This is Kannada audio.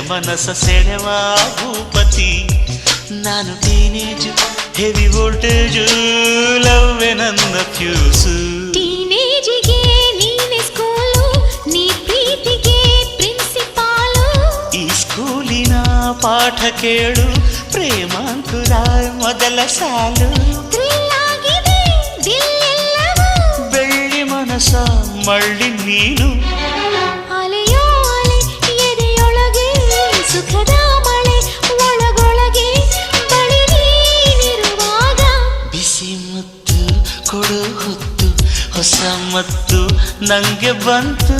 ಮನಸ ಸೆಳೆವ ಭೂಪತಿ ನಾನು ಟೀನೇಜು ಹೆವಿ ವೋಲ್ಟೇಜು ಲವ್ವೆ ನನ್ನ ಫ್ಯೂಸು ಟೀನೇಜಿಗೆ ನೀನೆ ಸ್ಕೂಲು ನೀ ಪ್ರೀತಿಗೆ ಪ್ರಿನ್ಸಿಪಾಲು ಈ ಸ್ಕೂಲಿನ ಪಾಠ ಕೇಳು ಪ್ರೇಮಾಂಕುರ ಮೊದಲ ಸಾಲು ಥ್ರಿಲ್ಲಾಗಿದೆ ದಿಲ್ಲೆಲ್ಲವೂ ಬೆಳ್ಳಿ ಮನಸ ಮಳ್ಳಿ ನೀನು ಅಲೆಯೋ ಅಲೆ ಎದೆಯೊಳಗೆ ಸುಖದ ಮಳೆ ಒಳಗೊಳಗೆ ಬಳಿ ನೀನಿರುವಾಗ ಬಿಸಿ ಮುತ್ತು ಕೊಡು ಹೊತ್ತು ಹೊಸ ಮತ್ತು ನಂಗೆ ಬಂತು